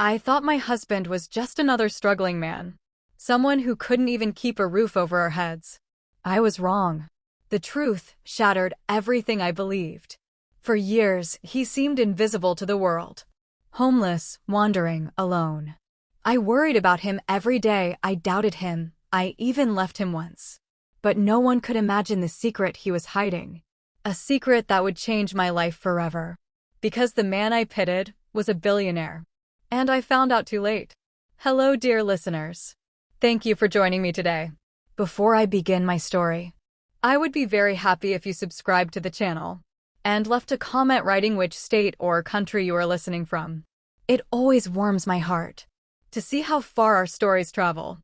I thought my husband was just another struggling man. Someone who couldn't even keep a roof over our heads. I was wrong. The truth shattered everything I believed. For years, he seemed invisible to the world. Homeless, wandering, alone. I worried about him every day. I doubted him. I even left him once. But no one could imagine the secret he was hiding. A secret that would change my life forever. Because the man I pitied was a billionaire. And I found out too late. Hello, dear listeners. Thank you for joining me today. Before I begin my story, I would be very happy if you subscribed to the channel and left a comment writing which state or country you are listening from. It always warms my heart to see how far our stories travel.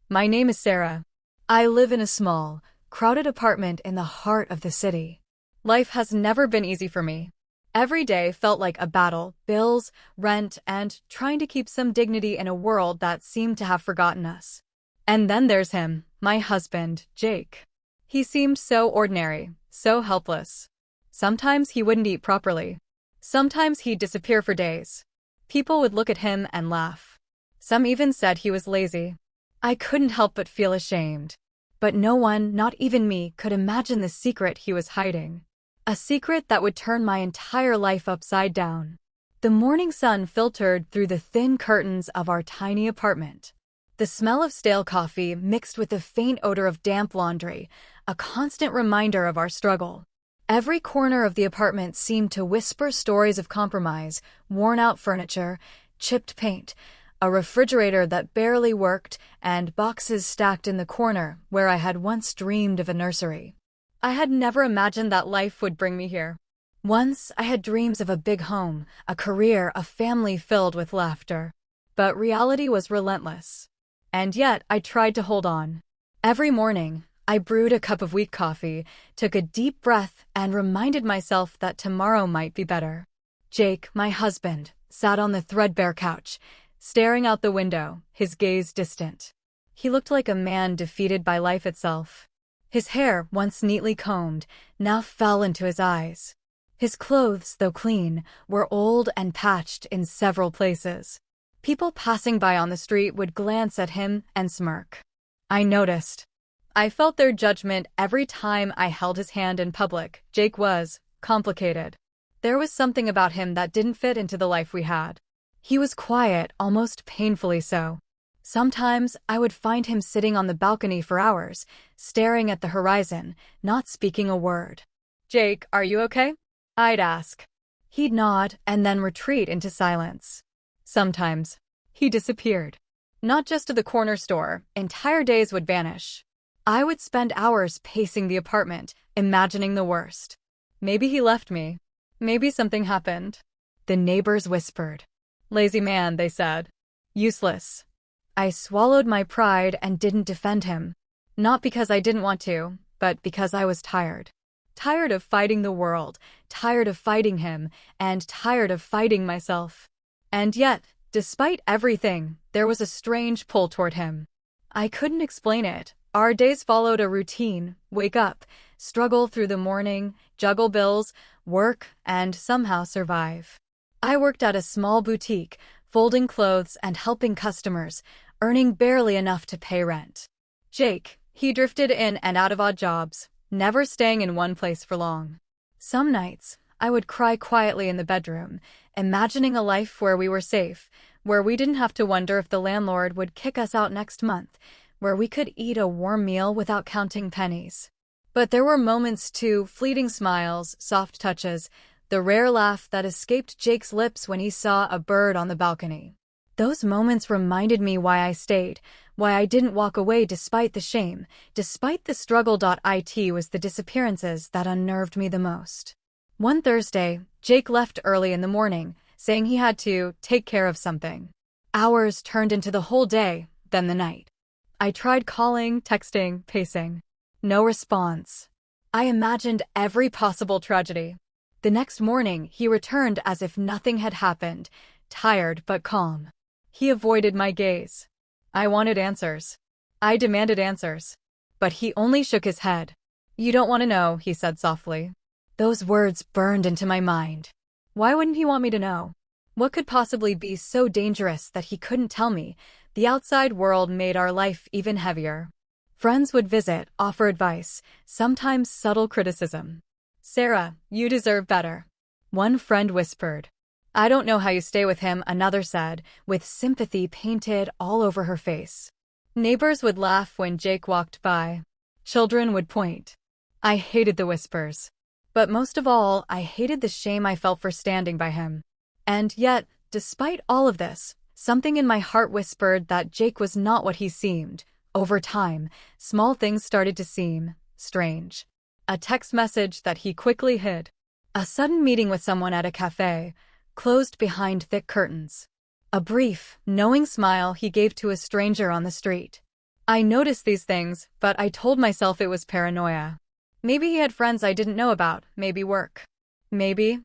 My name is Sarah. I live in a small, crowded apartment in the heart of the city. Life has never been easy for me. Every day felt like a battle, bills, rent, and trying to keep some dignity in a world that seemed to have forgotten us. And then there's him, my husband, Jake. He seemed so ordinary, so helpless. Sometimes he wouldn't eat properly. Sometimes he'd disappear for days. People would look at him and laugh. Some even said he was lazy. I couldn't help but feel ashamed. But no one, not even me, could imagine the secret he was hiding. A secret that would turn my entire life upside down. The morning sun filtered through the thin curtains of our tiny apartment. The smell of stale coffee mixed with the faint odor of damp laundry, a constant reminder of our struggle. Every corner of the apartment seemed to whisper stories of compromise, worn-out furniture, chipped paint, a refrigerator that barely worked, and boxes stacked in the corner where I had once dreamed of a nursery. I had never imagined that life would bring me here. Once, I had dreams of a big home, a career, a family filled with laughter. But reality was relentless. And yet, I tried to hold on. Every morning, I brewed a cup of weak coffee, took a deep breath, and reminded myself that tomorrow might be better. Jake, my husband, sat on the threadbare couch, staring out the window, his gaze distant. He looked like a man defeated by life itself. His hair, once neatly combed, now fell into his eyes. His clothes, though clean, were old and patched in several places. People passing by on the street would glance at him and smirk. I noticed. I felt their judgment every time I held his hand in public. Jake was complicated. There was something about him that didn't fit into the life we had. He was quiet, almost painfully so. Sometimes I would find him sitting on the balcony for hours, staring at the horizon, not speaking a word. "Jake, are you okay?" I'd ask. He'd nod and then retreat into silence. Sometimes, he disappeared. Not just to the corner store, entire days would vanish. I would spend hours pacing the apartment, imagining the worst. Maybe he left me. Maybe something happened. The neighbors whispered. Lazy man, they said. Useless. I swallowed my pride and didn't defend him. Not because I didn't want to, but because I was tired. Tired of fighting the world, tired of fighting him, and tired of fighting myself. And yet, despite everything, there was a strange pull toward him. I couldn't explain it. Our days followed a routine: wake up, struggle through the morning, juggle bills, work, and somehow survive. I worked at a small boutique, folding clothes and helping customers, earning barely enough to pay rent. Jake, he drifted in and out of odd jobs, never staying in one place for long. Some nights, I would cry quietly in the bedroom, imagining a life where we were safe, where we didn't have to wonder if the landlord would kick us out next month, where we could eat a warm meal without counting pennies. But there were moments too, fleeting smiles, soft touches, the rare laugh that escaped Jake's lips when he saw a bird on the balcony. Those moments reminded me why I stayed, why I didn't walk away despite the shame, despite the struggle. It was the disappearances that unnerved me the most. One Thursday, Jake left early in the morning, saying he had to take care of something. Hours turned into the whole day, then the night. I tried calling, texting, pacing. No response. I imagined every possible tragedy. The next morning, he returned as if nothing had happened, tired but calm. He avoided my gaze. I wanted answers. I demanded answers. But he only shook his head. "You don't want to know," he said softly. Those words burned into my mind. Why wouldn't he want me to know? What could possibly be so dangerous that he couldn't tell me? The outside world made our life even heavier. Friends would visit, offer advice, sometimes subtle criticism. "Sarah, you deserve better," one friend whispered. "I don't know how you stay with him," another said, with sympathy painted all over her face. Neighbors would laugh when Jake walked by. Children would point. I hated the whispers. But most of all, I hated the shame I felt for standing by him. And yet, despite all of this, something in my heart whispered that Jake was not what he seemed. Over time, small things started to seem strange. A text message that he quickly hid. A sudden meeting with someone at a cafe, closed behind thick curtains. A brief, knowing smile he gave to a stranger on the street. I noticed these things, but I told myself it was paranoia. Maybe he had friends I didn't know about, maybe work. Maybe.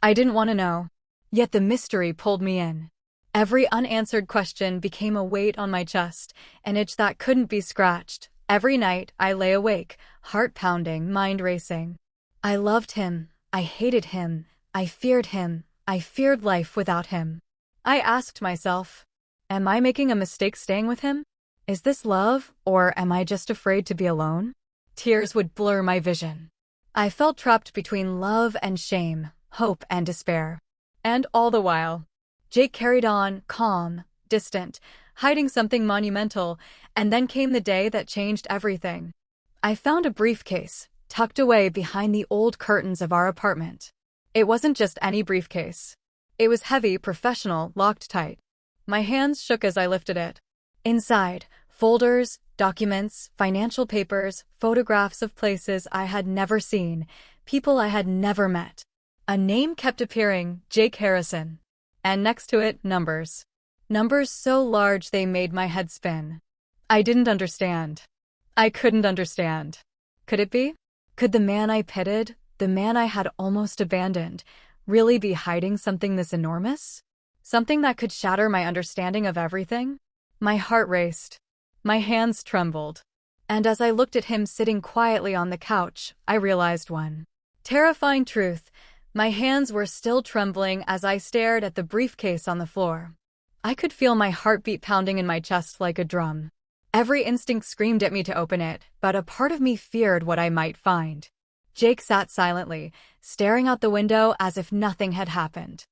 I didn't want to know. Yet the mystery pulled me in. Every unanswered question became a weight on my chest, an itch that couldn't be scratched. Every night, I lay awake, heart pounding, mind racing. I loved him. I hated him. I feared life without him. I asked myself, am I making a mistake staying with him? Is this love, or am I just afraid to be alone? Tears would blur my vision. I felt trapped between love and shame, hope and despair. And all the while, Jake carried on, calm, distant, hiding something monumental, and then came the day that changed everything. I found a briefcase, tucked away behind the old curtains of our apartment. It wasn't just any briefcase. It was heavy, professional, locked tight. My hands shook as I lifted it. Inside, folders, documents, financial papers, photographs of places I had never seen, people I had never met. A name kept appearing, Jake Harrison. And next to it, numbers. Numbers so large they made my head spin. I didn't understand. I couldn't understand. Could it be? Could the man I pitied, the man I had almost abandoned, really be hiding something this enormous? Something that could shatter my understanding of everything? My heart raced. My hands trembled. And as I looked at him sitting quietly on the couch, I realized one terrifying truth. My hands were still trembling as I stared at the briefcase on the floor. I could feel my heartbeat pounding in my chest like a drum. Every instinct screamed at me to open it, but a part of me feared what I might find. Jake sat silently, staring out the window as if nothing had happened.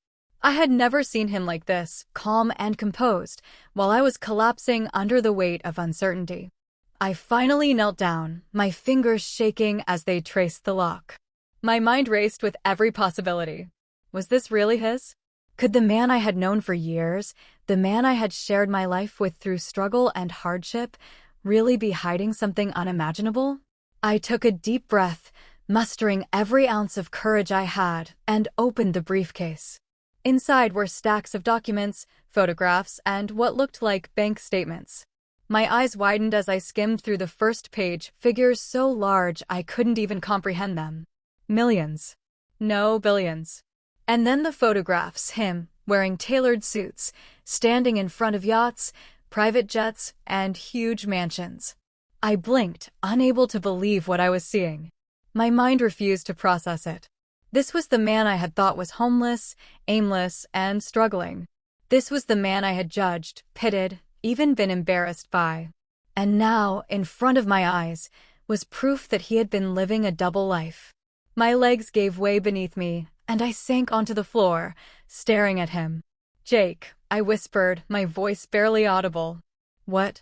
I had never seen him like this, calm and composed, while I was collapsing under the weight of uncertainty. I finally knelt down, my fingers shaking as they traced the lock. My mind raced with every possibility. Was this really his? Could the man I had known for years, the man I had shared my life with through struggle and hardship, really be hiding something unimaginable? I took a deep breath, mustering every ounce of courage I had, and opened the briefcase. Inside were stacks of documents, photographs, and what looked like bank statements. My eyes widened as I skimmed through the first page, figures so large I couldn't even comprehend them. Millions. No, billions. And then the photographs, him, wearing tailored suits, standing in front of yachts, private jets, and huge mansions. I blinked, unable to believe what I was seeing. My mind refused to process it. This was the man I had thought was homeless, aimless, and struggling. This was the man I had judged, pitied, even been embarrassed by. And now, in front of my eyes, was proof that he had been living a double life. My legs gave way beneath me, and I sank onto the floor, staring at him. "Jake," I whispered, my voice barely audible. What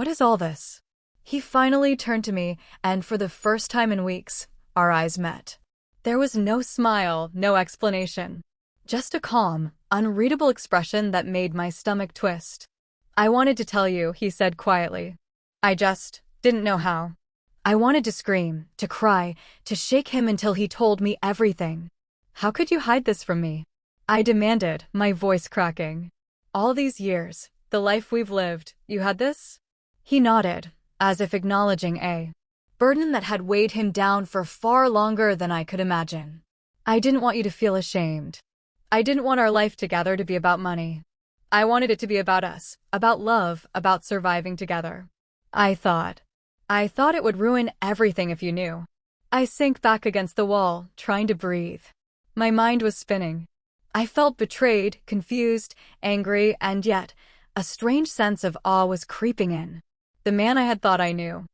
is all this?" He finally turned to me, and for the first time in weeks, our eyes met. There was no smile, no explanation. Just a calm, unreadable expression that made my stomach twist. "I wanted to tell you," he said quietly. "I just didn't know how." I wanted to scream, to cry, to shake him until he told me everything. "How could you hide this from me?" I demanded, my voice cracking. "All these years, the life we've lived, you had this?" He nodded, as if acknowledging a burden that had weighed him down for far longer than I could imagine. "I didn't want you to feel ashamed. I didn't want our life together to be about money. I wanted it to be about us, about love, about surviving together. I thought it would ruin everything if you knew." I sank back against the wall, trying to breathe. My mind was spinning. I felt betrayed, confused, angry, and yet a strange sense of awe was creeping in. The man I had thought I knew,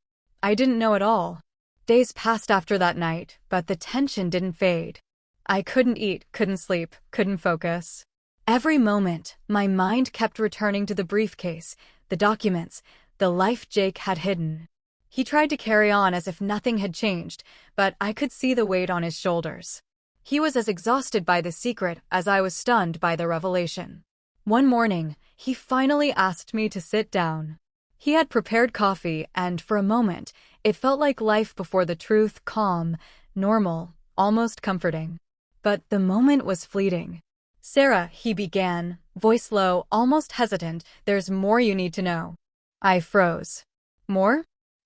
I didn't know at all. Days passed after that night, but the tension didn't fade. I couldn't eat, couldn't sleep, couldn't focus. Every moment, my mind kept returning to the briefcase, the documents, the life Jake had hidden. He tried to carry on as if nothing had changed, but I could see the weight on his shoulders. He was as exhausted by the secret as I was stunned by the revelation. One morning, he finally asked me to sit down. He had prepared coffee, and for a moment, it felt like life before the truth, calm, normal, almost comforting. But the moment was fleeting. "Sarah," he began, voice low, almost hesitant, "there's more you need to know." I froze. More?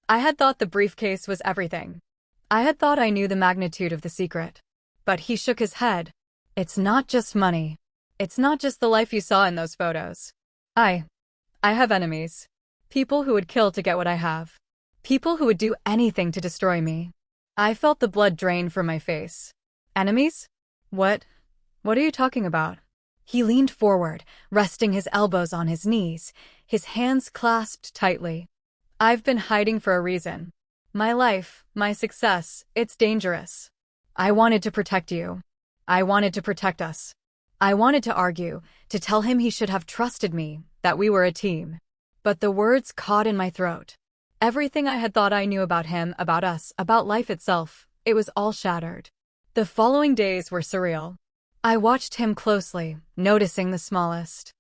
I had thought the briefcase was everything. I had thought I knew the magnitude of the secret. But he shook his head. "It's not just money. It's not just the life you saw in those photos. I have enemies. People who would kill to get what I have. People who would do anything to destroy me." I felt the blood drain from my face. "Enemies? What are you talking about?" He leaned forward, resting his elbows on his knees, his hands clasped tightly. "I've been hiding for a reason. My life, my success, it's dangerous. I wanted to protect you. I wanted to protect us. I wanted to argue, to tell him he should have trusted me, that we were a team. But the words caught in my throat. Everything I had thought I knew about him, about us, about life itself, it was all shattered." The following days were surreal. I watched him closely, noticing the smallest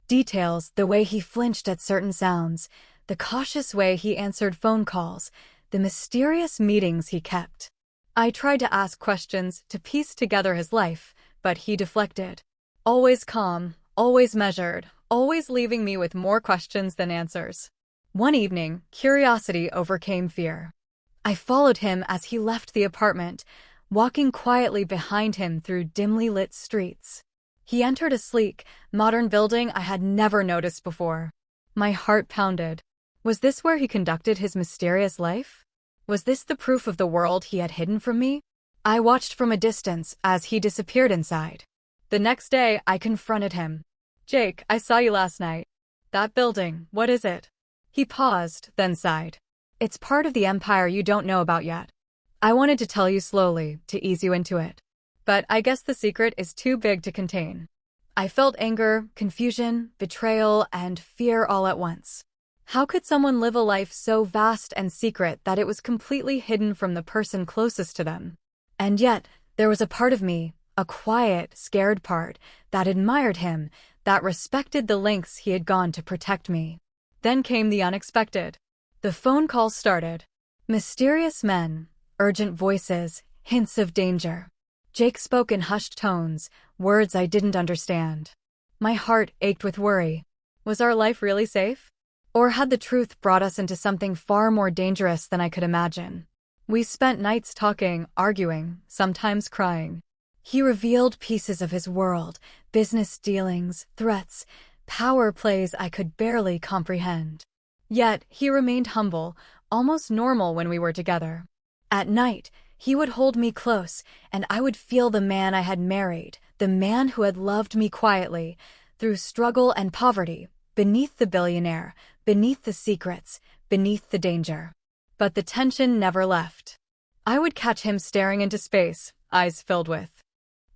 details, the way he flinched at certain sounds, the cautious way he answered phone calls, the mysterious meetings he kept. I tried to ask questions, to piece together his life, but he deflected. Always calm, always measured, always leaving me with more questions than answers. One evening, curiosity overcame fear. I followed him as he left the apartment, walking quietly behind him through dimly lit streets. He entered a sleek, modern building I had never noticed before. My heart pounded. Was this where he conducted his mysterious life? Was this the proof of the world he had hidden from me? I watched from a distance as he disappeared inside. The next day, I confronted him. "Jake, I saw you last night. That building, what is it?" He paused, then sighed. "It's part of the empire you don't know about yet. I wanted to tell you slowly, to ease you into it. But I guess the secret is too big to contain." I felt anger, confusion, betrayal, and fear all at once. How could someone live a life so vast and secret that it was completely hidden from the person closest to them? And yet, there was a part of me, a quiet, scared part, that admired him, that respected the lengths he had gone to protect me. Then came the unexpected. The phone calls started. Mysterious men, urgent voices, hints of danger. Jake spoke in hushed tones, words I didn't understand. My heart ached with worry. Was our life really safe? Or had the truth brought us into something far more dangerous than I could imagine? We spent nights talking, arguing, sometimes crying. He revealed pieces of his world, business dealings, threats, power plays I could barely comprehend. Yet, he remained humble, almost normal when we were together. At night, he would hold me close, and I would feel the man I had married, the man who had loved me quietly, through struggle and poverty, beneath the billionaire, beneath the secrets, beneath the danger. But the tension never left. I would catch him staring into space, eyes filled with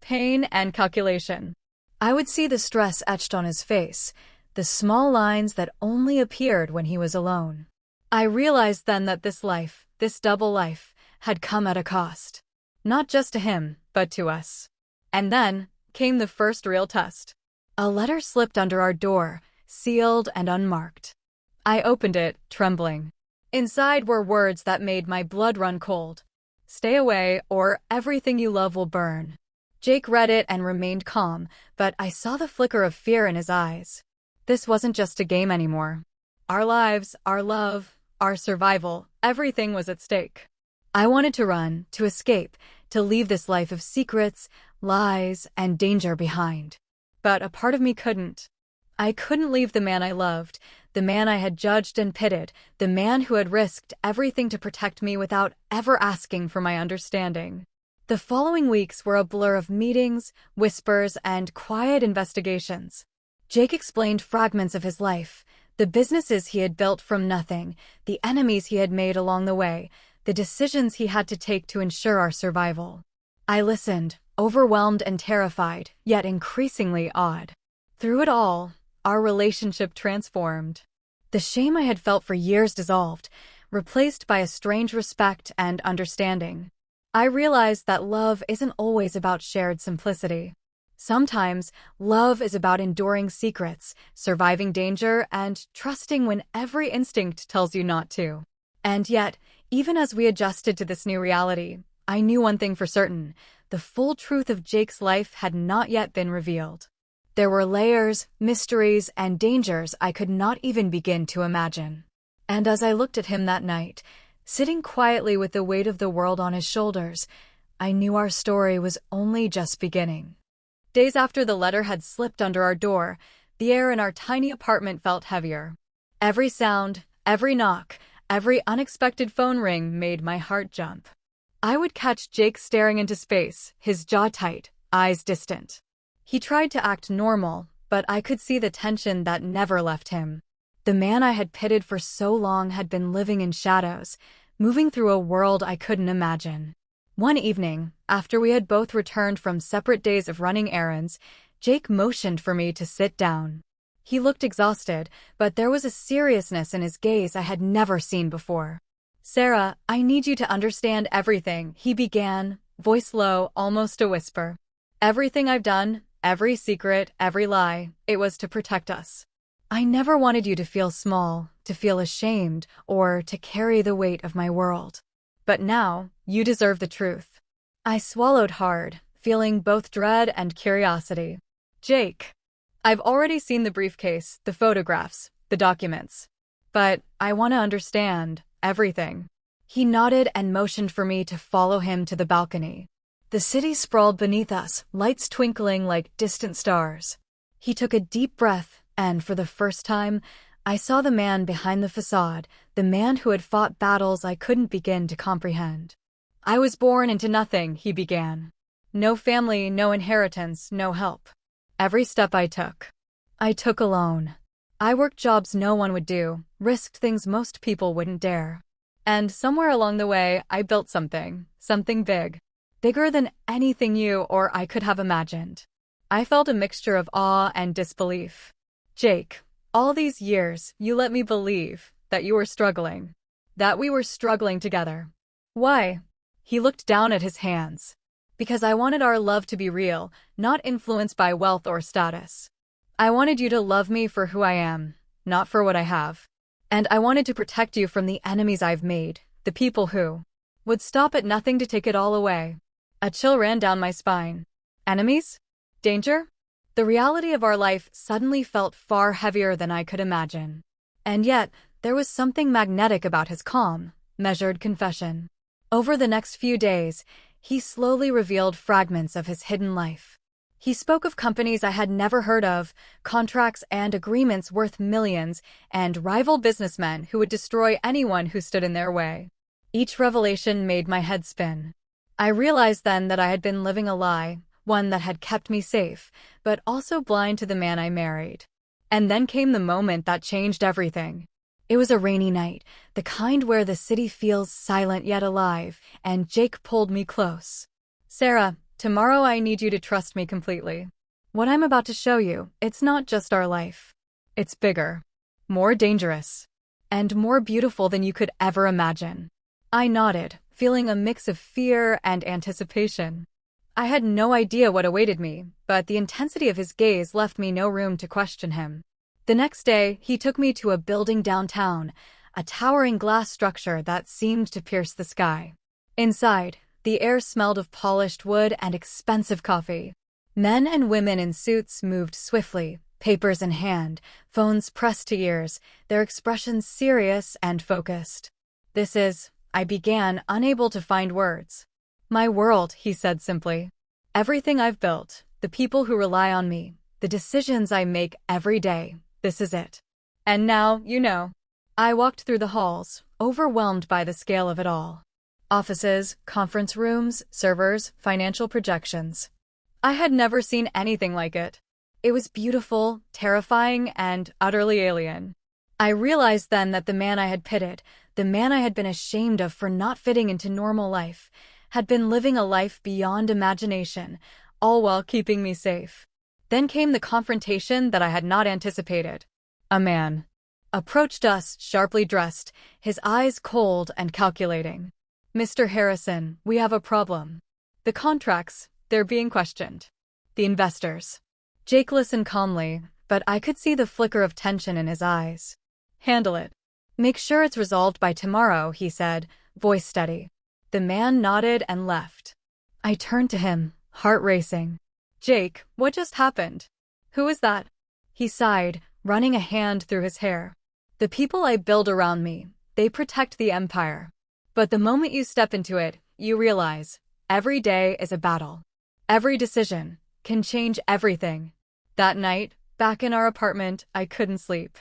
pain and calculation. I would see the stress etched on his face, the small lines that only appeared when he was alone. I realized then that this life, this double life, had come at a cost. Not just to him, but to us. And then came the first real test. A letter slipped under our door, sealed and unmarked. I opened it, trembling. Inside were words that made my blood run cold. "Stay away, or everything you love will burn." Jake read it and remained calm, but I saw the flicker of fear in his eyes. This wasn't just a game anymore. Our lives, our love, our survival, everything was at stake. I wanted to run, to escape, to leave this life of secrets, lies, and danger behind. But a part of me couldn't. I couldn't leave the man I loved, the man I had judged and pitted, the man who had risked everything to protect me without ever asking for my understanding. The following weeks were a blur of meetings, whispers, and quiet investigations. Jake explained fragments of his life, the businesses he had built from nothing, the enemies he had made along the way, the decisions he had to take to ensure our survival. I listened, overwhelmed and terrified, yet increasingly awed. Through it all, our relationship transformed. The shame I had felt for years dissolved, replaced by a strange respect and understanding. I realized that love isn't always about shared simplicity. Sometimes, love is about enduring secrets, surviving danger, and trusting when every instinct tells you not to. And yet, even as we adjusted to this new reality, I knew one thing for certain: the full truth of Jake's life had not yet been revealed. There were layers, mysteries, and dangers I could not even begin to imagine. And as I looked at him that night, sitting quietly with the weight of the world on his shoulders, I knew our story was only just beginning. Days after the letter had slipped under our door, the air in our tiny apartment felt heavier. Every sound, every knock, every unexpected phone ring made my heart jump. I would catch Jake staring into space, his jaw tight, eyes distant. He tried to act normal, but I could see the tension that never left him. The man I had pitied for so long had been living in shadows, moving through a world I couldn't imagine. One evening, after we had both returned from separate days of running errands, Jake motioned for me to sit down. He looked exhausted, but there was a seriousness in his gaze I had never seen before. "Sarah, I need you to understand everything," he began, voice low, almost a whisper. "Everything I've done, every secret, every lie, it was to protect us. I never wanted you to feel small, to feel ashamed, or to carry the weight of my world. But now, you deserve the truth." I swallowed hard, feeling both dread and curiosity. "Jake, I've already seen the briefcase, the photographs, the documents. But I want to understand everything." He nodded and motioned for me to follow him to the balcony. The city sprawled beneath us, lights twinkling like distant stars. He took a deep breath, and for the first time, I saw the man behind the facade, the man who had fought battles I couldn't begin to comprehend. "I was born into nothing," he began. "No family, no inheritance, no help. Every step I took alone. I worked jobs no one would do, risked things most people wouldn't dare. And somewhere along the way, I built something big. Bigger than anything you or I could have imagined." I felt a mixture of awe and disbelief. "Jake, all these years, you let me believe that you were struggling. That we were struggling together. Why?" He looked down at his hands. "Because I wanted our love to be real, not influenced by wealth or status. I wanted you to love me for who I am, not for what I have. And I wanted to protect you from the enemies I've made, the people who would stop at nothing to take it all away." A chill ran down my spine. Enemies? Danger? The reality of our life suddenly felt far heavier than I could imagine. And yet, there was something magnetic about his calm, measured confession. Over the next few days, he slowly revealed fragments of his hidden life. He spoke of companies I had never heard of, contracts and agreements worth millions, and rival businessmen who would destroy anyone who stood in their way. Each revelation made my head spin. I realized then that I had been living a lie, one that had kept me safe, but also blind to the man I married. And then came the moment that changed everything. It was a rainy night, the kind where the city feels silent yet alive, and Jake pulled me close. "Sarah, tomorrow I need you to trust me completely. What I'm about to show you, it's not just our life. It's bigger, more dangerous, and more beautiful than you could ever imagine." I nodded, feeling a mix of fear and anticipation. I had no idea what awaited me, but the intensity of his gaze left me no room to question him. The next day, he took me to a building downtown, a towering glass structure that seemed to pierce the sky. Inside, the air smelled of polished wood and expensive coffee. Men and women in suits moved swiftly, papers in hand, phones pressed to ears, their expressions serious and focused. I began, unable to find words. "My world," he said simply. "Everything I've built, the people who rely on me, the decisions I make every day, this is it. And now, you know." I walked through the halls, overwhelmed by the scale of it all. Offices, conference rooms, servers, financial projections. I had never seen anything like it. It was beautiful, terrifying, and utterly alien. I realized then that the man I had pitied, the man I had been ashamed of for not fitting into normal life, had been living a life beyond imagination, all while keeping me safe. Then came the confrontation that I had not anticipated. A man approached us, sharply dressed, his eyes cold and calculating. "Mr. Harrison, we have a problem. The contracts, they're being questioned. The investors." Jake listened calmly, but I could see the flicker of tension in his eyes. "Handle it. Make sure it's resolved by tomorrow," he said, voice steady. The man nodded and left. I turned to him, heart racing. "Jake, what just happened? Who is that?" He sighed, running a hand through his hair. "The people I build around me, they protect the empire. But the moment you step into it, you realize, every day is a battle. Every decision can change everything." That night, back in our apartment, I couldn't sleep.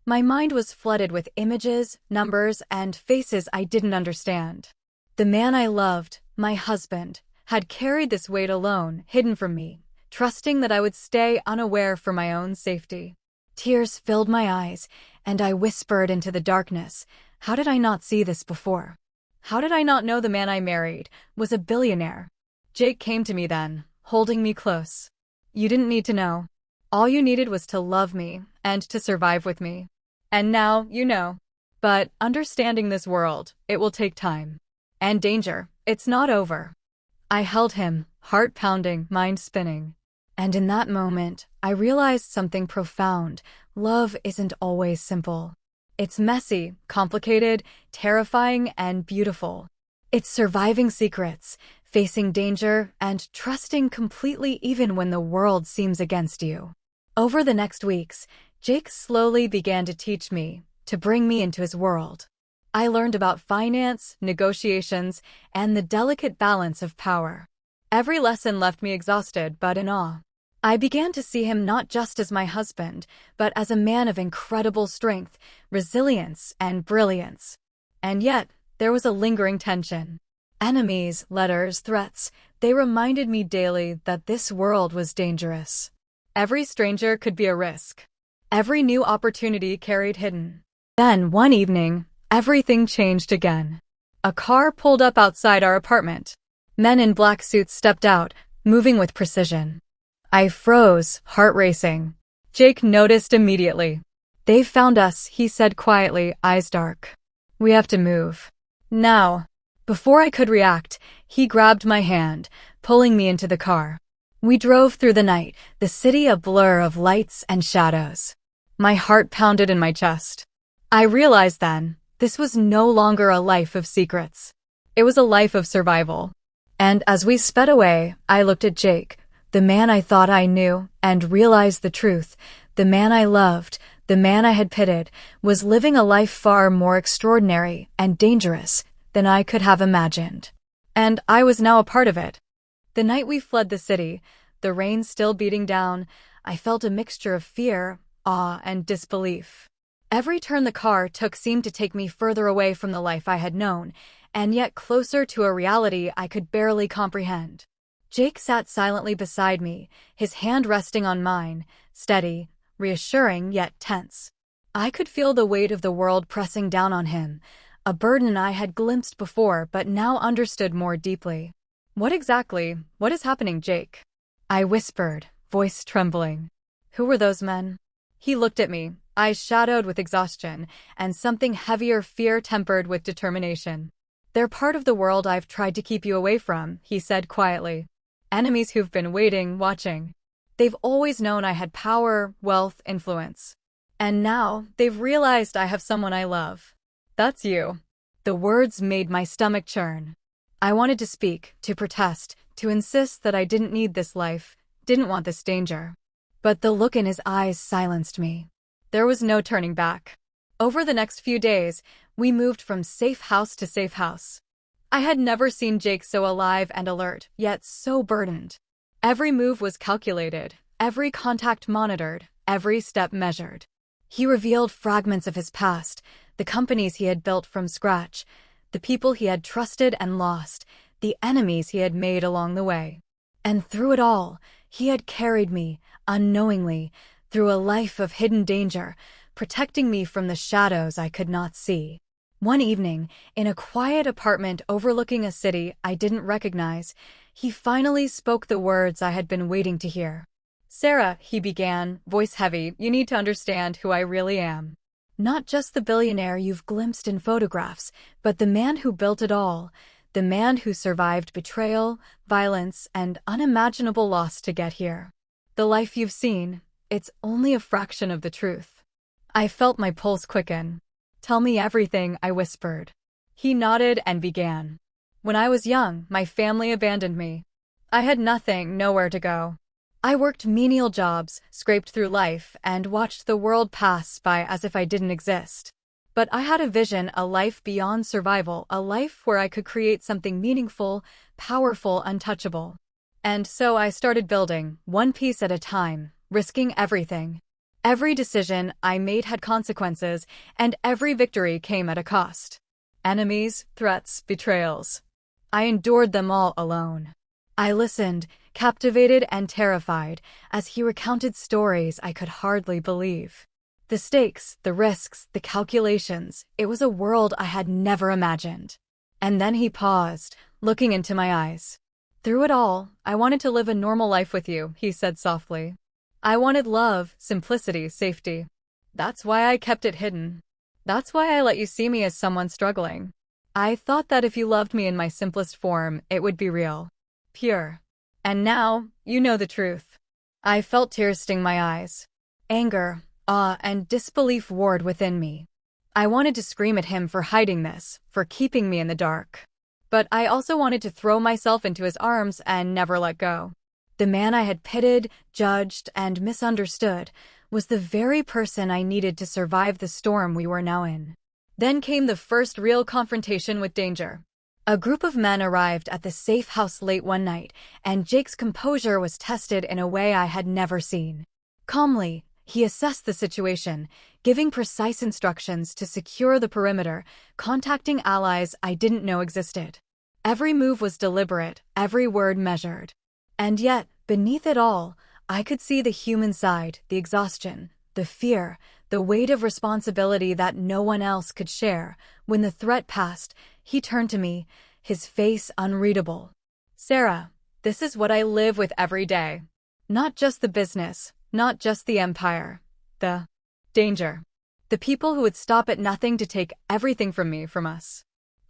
My mind was flooded with images, numbers, and faces I didn't understand. The man I loved, my husband, had carried this weight alone, hidden from me, trusting that I would stay unaware for my own safety. Tears filled my eyes, and I whispered into the darkness, how did I not see this before? How did I not know the man I married was a billionaire? Jake came to me then, holding me close. "You didn't need to know. All you needed was to love me and to survive with me. And now you know. But understanding this world, it will take time. And danger, it's not over." I held him, heart pounding, mind spinning. And in that moment, I realized something profound. Love isn't always simple. It's messy, complicated, terrifying, and beautiful. It's surviving secrets, facing danger, and trusting completely even when the world seems against you. Over the next weeks, Jake slowly began to teach me, to bring me into his world. I learned about finance, negotiations, and the delicate balance of power. Every lesson left me exhausted but in awe. I began to see him not just as my husband, but as a man of incredible strength, resilience, and brilliance. And yet, there was a lingering tension. Enemies, letters, threats, they reminded me daily that this world was dangerous. Every stranger could be a risk. Every new opportunity carried hidden. Then, one evening, everything changed again. A car pulled up outside our apartment. Men in black suits stepped out, moving with precision. I froze, heart racing. Jake noticed immediately. "They've found us," he said quietly, eyes dark. "We have to move. Now." Before I could react, he grabbed my hand, pulling me into the car. We drove through the night, the city a blur of lights and shadows. My heart pounded in my chest. I realized then, this was no longer a life of secrets. It was a life of survival. And as we sped away, I looked at Jake, the man I thought I knew, and realized the truth. The man I loved, the man I had pitied, was living a life far more extraordinary and dangerous than I could have imagined. And I was now a part of it. The night we fled the city, the rain still beating down, I felt a mixture of fear, awe, and disbelief. Every turn the car took seemed to take me further away from the life I had known, and yet closer to a reality I could barely comprehend. Jake sat silently beside me, his hand resting on mine, steady, reassuring yet tense. I could feel the weight of the world pressing down on him, a burden I had glimpsed before but now understood more deeply. What is happening, Jake?" I whispered, voice trembling. "Who were those men?" He looked at me, eyes shadowed with exhaustion, and something heavier fear tempered with determination. "They're part of the world I've tried to keep you away from," he said quietly. "Enemies who've been waiting, watching. They've always known I had power, wealth, influence. And now, they've realized I have someone I love. That's you." The words made my stomach churn. I wanted to speak, to protest, to insist that I didn't need this life, didn't want this danger. But the look in his eyes silenced me. There was no turning back. Over the next few days, we moved from safe house to safe house. I had never seen Jake so alive and alert, yet so burdened. Every move was calculated, every contact monitored, every step measured. He revealed fragments of his past, the companies he had built from scratch, the people he had trusted and lost, the enemies he had made along the way. And through it all, he had carried me, unknowingly, through a life of hidden danger, protecting me from the shadows I could not see. One evening, in a quiet apartment overlooking a city I didn't recognize, he finally spoke the words I had been waiting to hear. "Sarah," he began, voice heavy, "you need to understand who I really am. Not just the billionaire you've glimpsed in photographs, but the man who built it all, the man who survived betrayal, violence, and unimaginable loss to get here. The life you've seen, it's only a fraction of the truth." I felt my pulse quicken. "Tell me everything," I whispered. He nodded and began. "When I was young, my family abandoned me. I had nothing, nowhere to go. I worked menial jobs, scraped through life, and watched the world pass by as if I didn't exist. But I had a vision, a life beyond survival, a life where I could create something meaningful, powerful, untouchable. And so I started building, one piece at a time, risking everything. Every decision I made had consequences, and every victory came at a cost. Enemies, threats, betrayals. I endured them all alone." I listened, captivated and terrified, as he recounted stories I could hardly believe. The stakes, the risks, the calculations, it was a world I had never imagined. And then he paused, looking into my eyes. "Through it all, I wanted to live a normal life with you," he said softly. "I wanted love, simplicity, safety. That's why I kept it hidden. That's why I let you see me as someone struggling. I thought that if you loved me in my simplest form, it would be real. Pure. And now, you know the truth." I felt tears sting my eyes. Anger, awe, and disbelief warred within me. I wanted to scream at him for hiding this, for keeping me in the dark. But I also wanted to throw myself into his arms and never let go. The man I had pitied, judged, and misunderstood was the very person I needed to survive the storm we were now in. Then came the first real confrontation with danger. A group of men arrived at the safe house late one night, and Jake's composure was tested in a way I had never seen. Calmly, he assessed the situation, giving precise instructions to secure the perimeter, contacting allies I didn't know existed. Every move was deliberate, every word measured. And yet, beneath it all, I could see the human side, the exhaustion, the fear, the weight of responsibility that no one else could share. When the threat passed, he turned to me, his face unreadable. "Sarah, this is what I live with every day. Not just the business, not just the empire. The danger. The people who would stop at nothing to take everything from me, from us."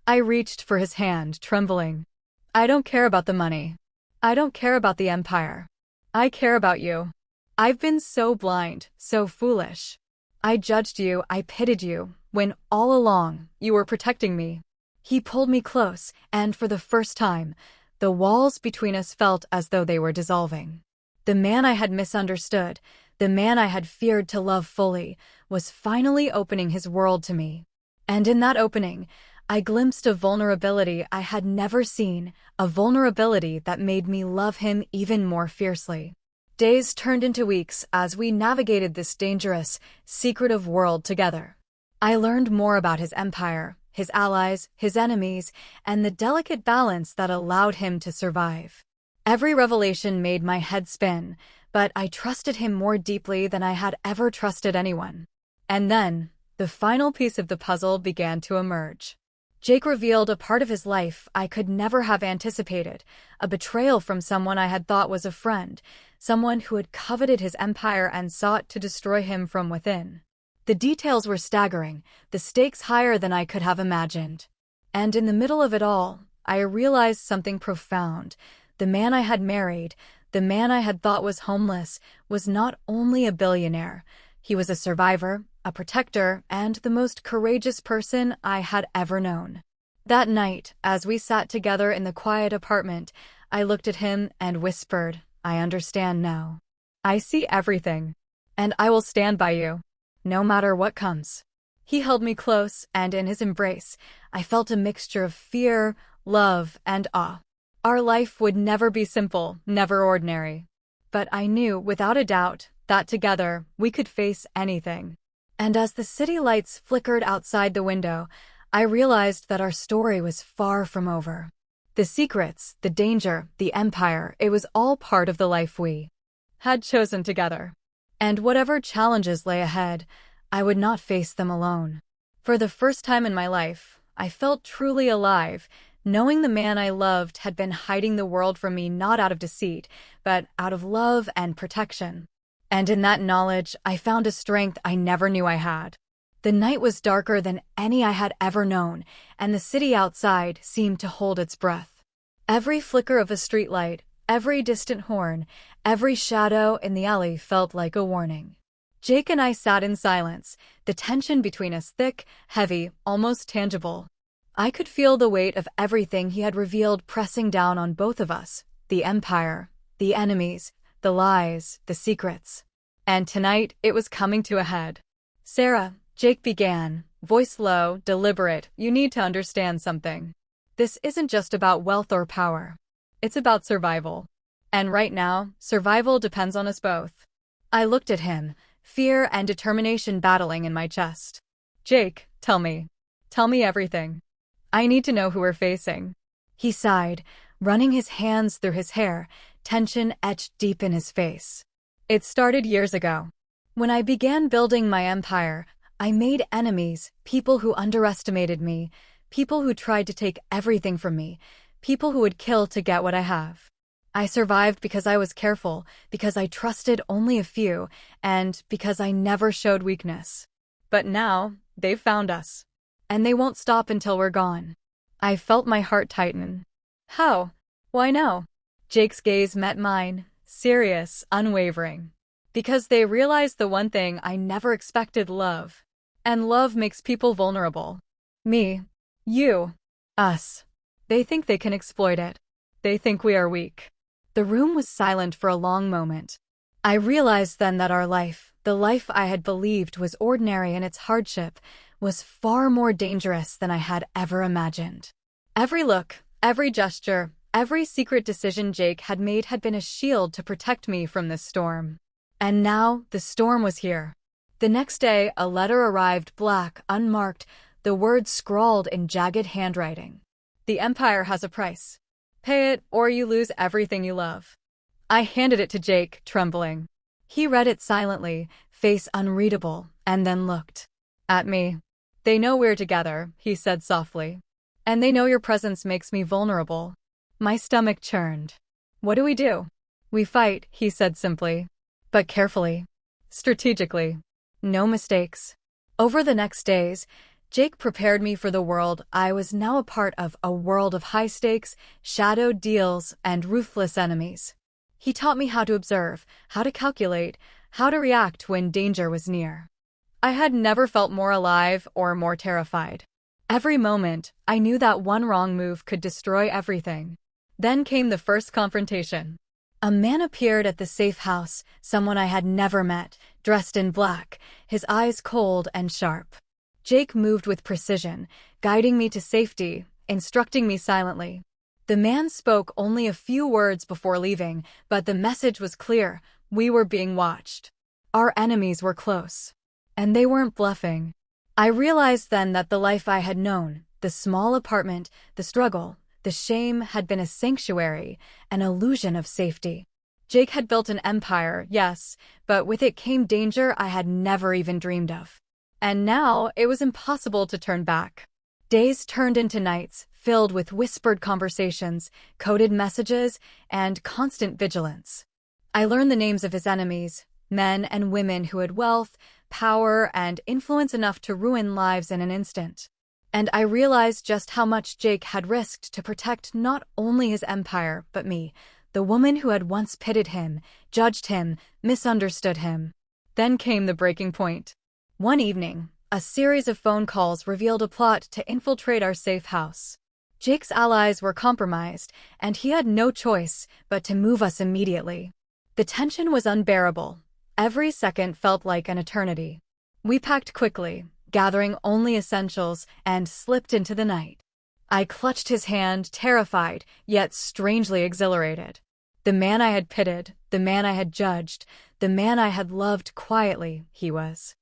I reached for his hand, trembling. "I don't care about the money. I don't care about the empire. I care about you. I've been so blind, so foolish. I judged you, I pitied you, when all along you were protecting me." He pulled me close, and for the first time, the walls between us felt as though they were dissolving. The man I had misunderstood, the man I had feared to love fully, was finally opening his world to me. And in that opening, I glimpsed a vulnerability I had never seen, a vulnerability that made me love him even more fiercely. Days turned into weeks as we navigated this dangerous, secretive world together. I learned more about his empire, his allies, his enemies, and the delicate balance that allowed him to survive. Every revelation made my head spin, but I trusted him more deeply than I had ever trusted anyone. And then, the final piece of the puzzle began to emerge. Jake revealed a part of his life I could never have anticipated, a betrayal from someone I had thought was a friend, someone who had coveted his empire and sought to destroy him from within. The details were staggering, the stakes higher than I could have imagined. And in the middle of it all, I realized something profound. The man I had married, the man I had thought was homeless, was not only a billionaire. He was a survivor, a protector, and the most courageous person I had ever known. That night, as we sat together in the quiet apartment, I looked at him and whispered, "I understand now. I see everything. And I will stand by you, no matter what comes." He held me close, and in his embrace, I felt a mixture of fear, love, and awe. Our life would never be simple, never ordinary. But I knew, without a doubt, that together we could face anything. And as the city lights flickered outside the window, I realized that our story was far from over. The secrets, the danger, the empire, it was all part of the life we had chosen together. And whatever challenges lay ahead, I would not face them alone. For the first time in my life, I felt truly alive, knowing the man I loved had been hiding the world from me not out of deceit, but out of love and protection. And in that knowledge, I found a strength I never knew I had. The night was darker than any I had ever known, and the city outside seemed to hold its breath. Every flicker of a streetlight, every distant horn, every shadow in the alley felt like a warning. Jake and I sat in silence, the tension between us thick, heavy, almost tangible. I could feel the weight of everything he had revealed pressing down on both of us, the empire, the enemies, the lies, the secrets. And tonight, it was coming to a head. "Sarah," Jake began, voice low, deliberate, "you need to understand something. This isn't just about wealth or power. It's about survival. And right now, survival depends on us both." I looked at him, fear and determination battling in my chest. "Jake, tell me. Tell me everything. I need to know who we're facing." He sighed, running his hands through his hair, tension etched deep in his face. "It started years ago. When I began building my empire, I made enemies, people who underestimated me, people who tried to take everything from me, people who would kill to get what I have. I survived because I was careful, because I trusted only a few, and because I never showed weakness. But now, they've found us. And they won't stop until we're gone." I felt my heart tighten. "How? Why no?" Jake's gaze met mine, serious, unwavering. "Because they realize the one thing I never expected: love. And love makes people vulnerable. Me. You. Us. They think they can exploit it. They think we are weak." The room was silent for a long moment. I realized then that our life, the life I had believed was ordinary in its hardship, was far more dangerous than I had ever imagined. Every look, every gesture, every secret decision Jake had made had been a shield to protect me from this storm. And now, the storm was here. The next day, a letter arrived, black, unmarked, the words scrawled in jagged handwriting. "The Empire has a price. Pay it, or you lose everything you love." I handed it to Jake, trembling. He read it silently, face unreadable, and then looked at me. "They know we're together," he said softly. "And they know your presence makes me vulnerable." My stomach churned. "What do we do?" "We fight," he said simply. "But carefully. Strategically. No mistakes." Over the next days, Jake prepared me for the world I was now a part of, a world of high stakes, shadowed deals, and ruthless enemies. He taught me how to observe, how to calculate, how to react when danger was near. I had never felt more alive or more terrified. Every moment, I knew that one wrong move could destroy everything. Then came the first confrontation. A man appeared at the safe house, someone I had never met, dressed in black, his eyes cold and sharp. Jake moved with precision, guiding me to safety, instructing me silently. The man spoke only a few words before leaving, but the message was clear: we were being watched. Our enemies were close. And they weren't bluffing. I realized then that the life I had known, the small apartment, the struggle, the shame, had been a sanctuary, an illusion of safety. Jake had built an empire, yes, but with it came danger I had never even dreamed of. And now it was impossible to turn back. Days turned into nights, filled with whispered conversations, coded messages, and constant vigilance. I learned the names of his enemies, men and women who had wealth, power, and influence enough to ruin lives in an instant. And I realized just how much Jake had risked to protect not only his empire, but me, the woman who had once pitted him, judged him, misunderstood him. Then came the breaking point. One evening, a series of phone calls revealed a plot to infiltrate our safe house. Jake's allies were compromised, and he had no choice but to move us immediately. The tension was unbearable. Every second felt like an eternity. We packed quickly, gathering only essentials, and slipped into the night. I clutched his hand, terrified, yet strangely exhilarated. The man I had pitted, the man I had judged, the man I had loved quietly, he was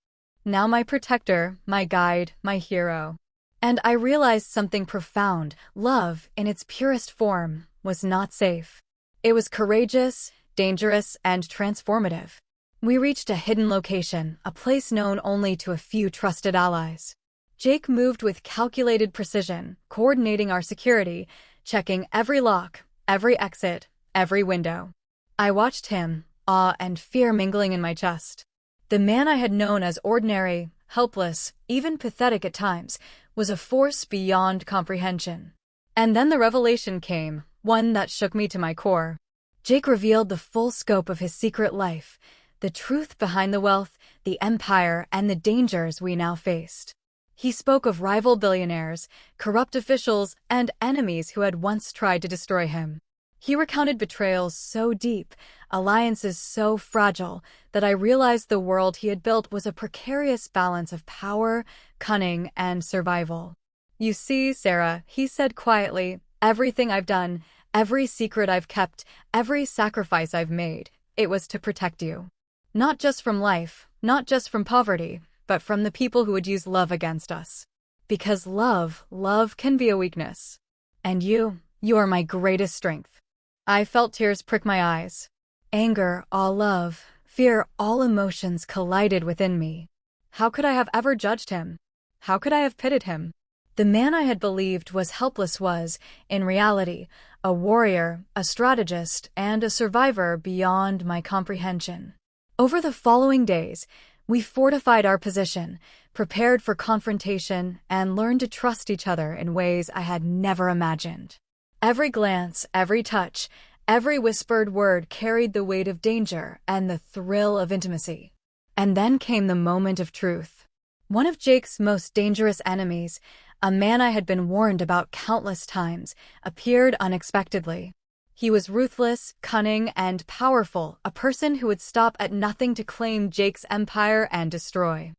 now my protector, my guide, my hero. And I realized something profound. Love, in its purest form, was not safe. It was courageous, dangerous, and transformative. We reached a hidden location, a place known only to a few trusted allies. Jake moved with calculated precision, coordinating our security, checking every lock, every exit, every window. I watched him, awe and fear mingling in my chest. The man I had known as ordinary, helpless, even pathetic at times, was a force beyond comprehension. And then the revelation came, one that shook me to my core. Jake revealed the full scope of his secret life, the truth behind the wealth, the empire, and the dangers we now faced. He spoke of rival billionaires, corrupt officials, and enemies who had once tried to destroy him. He recounted betrayals so deep, alliances so fragile, that I realized the world he had built was a precarious balance of power, cunning, and survival. "You see, Sarah," he said quietly, "everything I've done, every secret I've kept, every sacrifice I've made, it was to protect you. Not just from life, not just from poverty, but from the people who would use love against us. Because love can be a weakness. And you are my greatest strength." I felt tears prick my eyes. Anger, all love, fear, all emotions collided within me. How could I have ever judged him? How could I have pitied him? The man I had believed was helpless was, in reality, a warrior, a strategist, and a survivor beyond my comprehension. Over the following days, we fortified our position, prepared for confrontation, and learned to trust each other in ways I had never imagined. Every glance, every touch, every whispered word carried the weight of danger and the thrill of intimacy. And then came the moment of truth. One of Jake's most dangerous enemies, a man I had been warned about countless times, appeared unexpectedly. He was ruthless, cunning, and powerful, a person who would stop at nothing to claim Jake's empire and destroy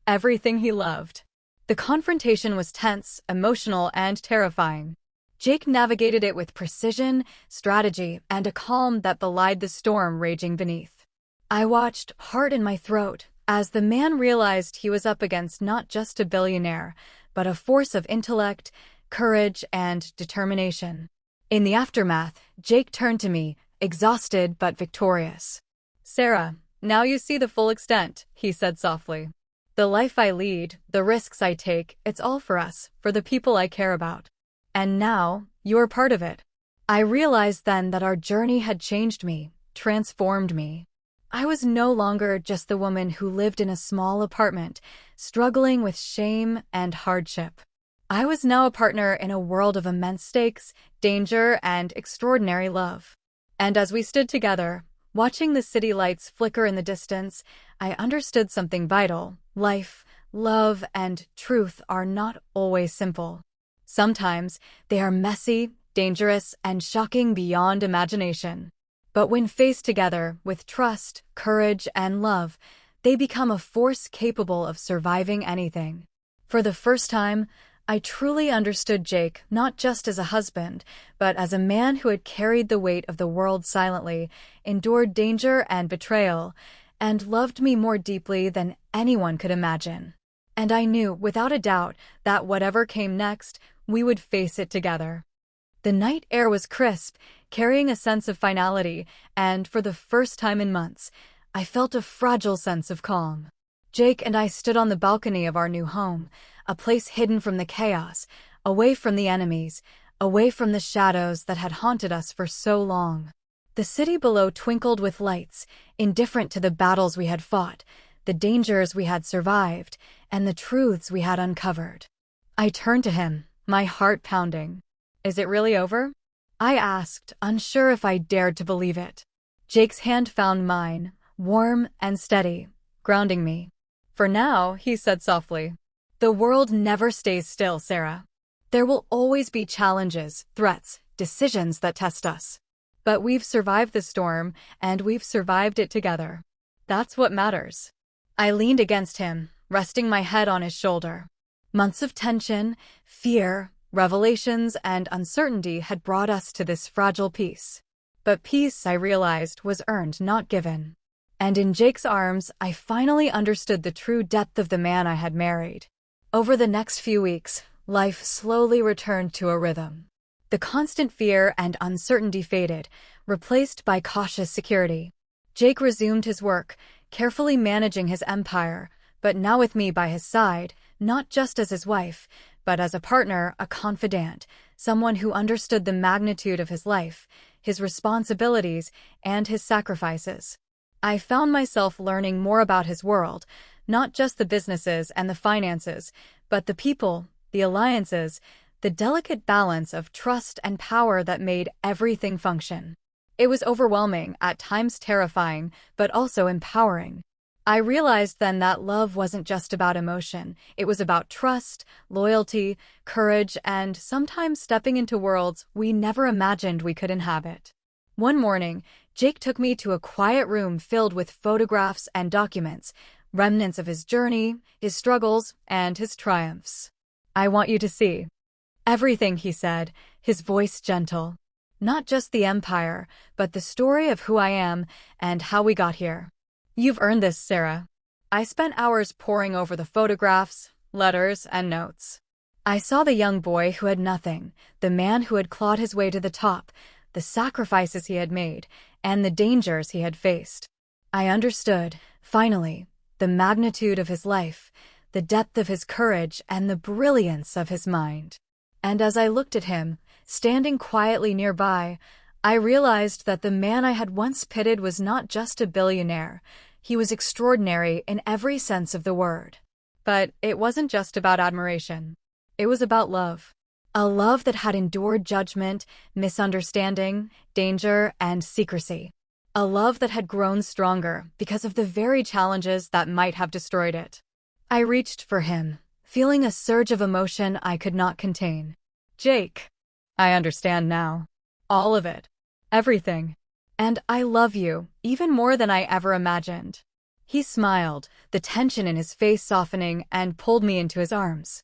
everything he loved. The confrontation was tense, emotional, and terrifying. Jake navigated it with precision, strategy, and a calm that belied the storm raging beneath. I watched, heart in my throat, as the man realized he was up against not just a billionaire, but a force of intellect, courage, and determination. In the aftermath, Jake turned to me, exhausted but victorious. "Sarah, now you see the full extent," he said softly. "The life I lead, the risks I take, it's all for us, for the people I care about. And now, you're part of it." I realized then that our journey had changed me, transformed me. I was no longer just the woman who lived in a small apartment, struggling with shame and hardship. I was now a partner in a world of immense stakes, danger, and extraordinary love. And as we stood together, watching the city lights flicker in the distance, I understood something vital. Life, love, and truth are not always simple. Sometimes they are messy, dangerous, and shocking beyond imagination. But when faced together with trust, courage, and love, they become a force capable of surviving anything. For the first time, I truly understood Jake not just as a husband, but as a man who had carried the weight of the world silently, endured danger and betrayal, and loved me more deeply than anyone could imagine. And I knew, without a doubt, that whatever came next, we would face it together. The night air was crisp, carrying a sense of finality, and for the first time in months, I felt a fragile sense of calm. Jake and I stood on the balcony of our new home, a place hidden from the chaos, away from the enemies, away from the shadows that had haunted us for so long. The city below twinkled with lights, indifferent to the battles we had fought, the dangers we had survived, and the truths we had uncovered. I turned to him, my heart pounding. "Is it really over?" I asked, unsure if I dared to believe it. Jake's hand found mine, warm and steady, grounding me. "For now," he said softly. "The world never stays still, Sarah. There will always be challenges, threats, decisions that test us. But we've survived the storm, and we've survived it together. That's what matters." I leaned against him, resting my head on his shoulder. Months of tension, fear, revelations, and uncertainty had brought us to this fragile peace. But peace, I realized, was earned, not given. And in Jake's arms, I finally understood the true depth of the man I had married. Over the next few weeks, life slowly returned to a rhythm. The constant fear and uncertainty faded, replaced by cautious security. Jake resumed his work, carefully managing his empire, but now with me by his side, not just as his wife, but as a partner, a confidant, someone who understood the magnitude of his life, his responsibilities, and his sacrifices. I found myself learning more about his world, not just the businesses and the finances, but the people, the alliances, the delicate balance of trust and power that made everything function. It was overwhelming, at times terrifying, but also empowering. I realized then that love wasn't just about emotion. It was about trust, loyalty, courage, and sometimes stepping into worlds we never imagined we could inhabit. One morning, Jake took me to a quiet room filled with photographs and documents, remnants of his journey, his struggles, and his triumphs. "I want you to see everything," he said, his voice gentle. "Not just the empire, but the story of who I am and how we got here. You've earned this, Sarah." I spent hours poring over the photographs, letters, and notes. I saw the young boy who had nothing, the man who had clawed his way to the top, the sacrifices he had made, and the dangers he had faced. I understood, finally, the magnitude of his life, the depth of his courage, and the brilliance of his mind. And as I looked at him, standing quietly nearby, I realized that the man I had once pitied was not just a billionaire. He was extraordinary in every sense of the word. But it wasn't just about admiration. It was about love. A love that had endured judgment, misunderstanding, danger, and secrecy. A love that had grown stronger because of the very challenges that might have destroyed it. I reached for him, feeling a surge of emotion I could not contain. "Jake, I understand now. All of it. Everything. And I love you, even more than I ever imagined." He smiled, the tension in his face softening, and pulled me into his arms.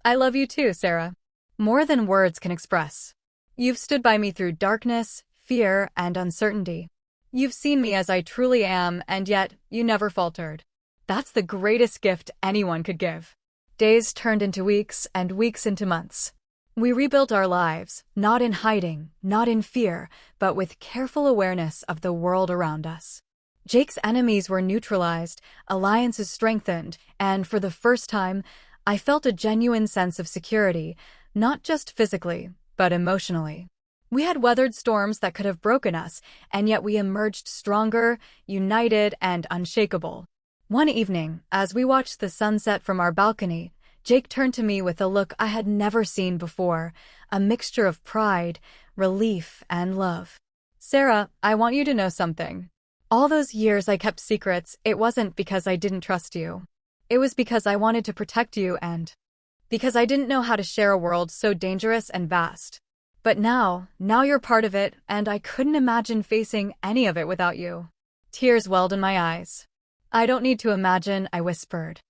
"I love you too, Sarah. More than words can express. You've stood by me through darkness, fear, and uncertainty. You've seen me as I truly am, and yet you never faltered. That's the greatest gift anyone could give." Days turned into weeks, and weeks into months. We rebuilt our lives, not in hiding, not in fear, but with careful awareness of the world around us. Jake's enemies were neutralized, alliances strengthened, and for the first time, I felt a genuine sense of security, not just physically, but emotionally. We had weathered storms that could have broken us, and yet we emerged stronger, united, and unshakable. One evening, as we watched the sunset from our balcony, Jake turned to me with a look I had never seen before, a mixture of pride, relief, and love. "Sarah, I want you to know something. All those years I kept secrets, it wasn't because I didn't trust you. It was because I wanted to protect you and because I didn't know how to share a world so dangerous and vast. But now you're part of it, and I couldn't imagine facing any of it without you." Tears welled in my eyes. "I don't need to imagine," I whispered.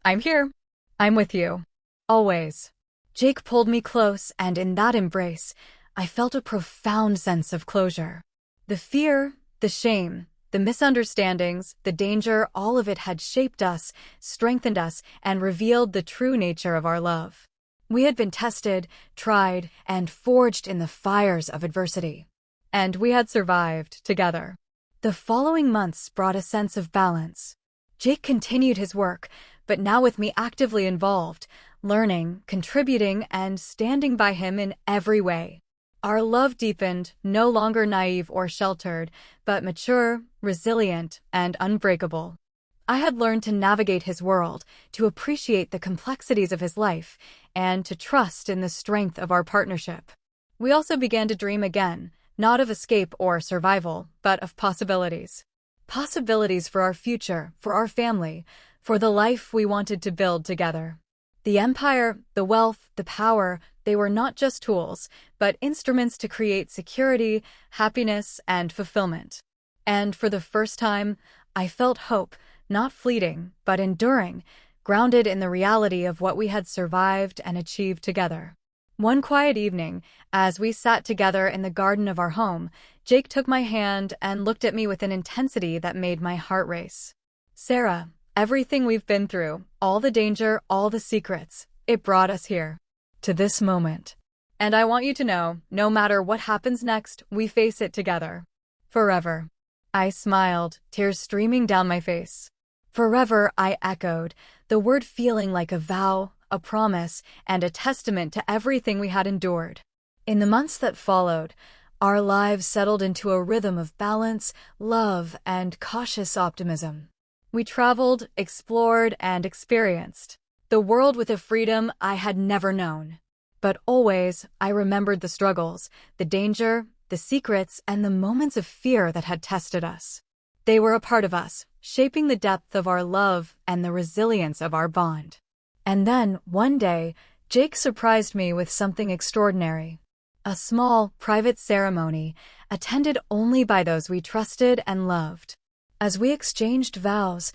"I'm here. I'm with you. Always." Jake pulled me close, and in that embrace, I felt a profound sense of closure. The fear, the shame, the misunderstandings, the danger, all of it had shaped us, strengthened us, and revealed the true nature of our love. We had been tested, tried, and forged in the fires of adversity. And we had survived together. The following months brought a sense of balance. Jake continued his work, but now with me actively involved, learning, contributing, and standing by him in every way. Our love deepened, no longer naive or sheltered, but mature, resilient, and unbreakable. I had learned to navigate his world, to appreciate the complexities of his life, and to trust in the strength of our partnership. We also began to dream again, not of escape or survival, but of possibilities. Possibilities for our future, for our family, for the life we wanted to build together. The empire, the wealth, the power, they were not just tools, but instruments to create security, happiness, and fulfillment. And for the first time, I felt hope, not fleeting, but enduring, grounded in the reality of what we had survived and achieved together. One quiet evening, as we sat together in the garden of our home, Jake took my hand and looked at me with an intensity that made my heart race. "Sarah, everything we've been through, all the danger, all the secrets, it brought us here. to this moment. And I want you to know, no matter what happens next, we face it together. Forever. I smiled, tears streaming down my face. Forever, I echoed, the word feeling like a vow, a promise, and a testament to everything we had endured. In the months that followed, our lives settled into a rhythm of balance, love, and cautious optimism. We traveled, explored, and experienced the world with a freedom I had never known. But always, I remembered the struggles, the danger, the secrets, and the moments of fear that had tested us. They were a part of us, shaping the depth of our love and the resilience of our bond. And then, one day, Jake surprised me with something extraordinary. A small, private ceremony, attended only by those we trusted and loved. As we exchanged vows,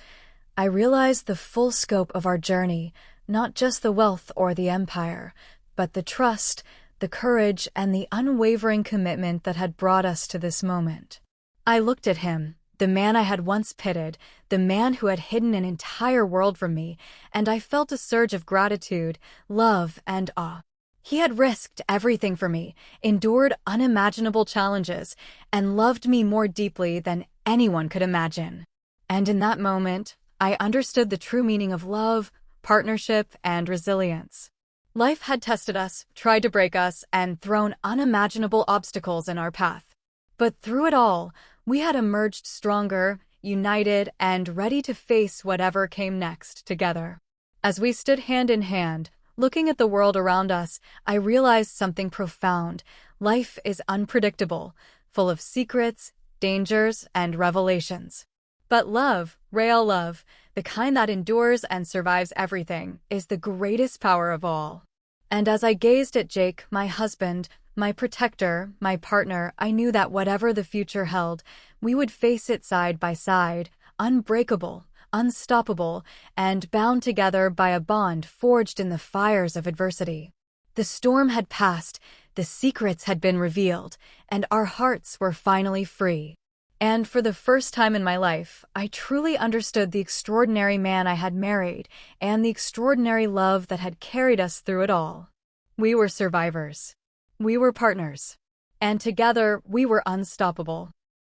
I realized the full scope of our journey, not just the wealth or the empire, but the trust, the courage, and the unwavering commitment that had brought us to this moment. I looked at him, the man I had once pitied, the man who had hidden an entire world from me, and I felt a surge of gratitude, love, and awe. He had risked everything for me, endured unimaginable challenges, and loved me more deeply than anyone could imagine. And in that moment, I understood the true meaning of love, partnership, and resilience. Life had tested us, tried to break us, and thrown unimaginable obstacles in our path. But through it all, we had emerged stronger, united, and ready to face whatever came next together. As we stood hand in hand, looking at the world around us, I realized something profound. Life is unpredictable, full of secrets, dangers, and revelations. But love, real love, the kind that endures and survives everything, is the greatest power of all. And as I gazed at Jake, my husband, my protector, my partner, I knew that whatever the future held, we would face it side by side, unbreakable, unstoppable, and bound together by a bond forged in the fires of adversity. The storm had passed, the secrets had been revealed, and our hearts were finally free. And for the first time in my life, I truly understood the extraordinary man I had married and the extraordinary love that had carried us through it all. We were survivors. We were partners. And together, we were unstoppable.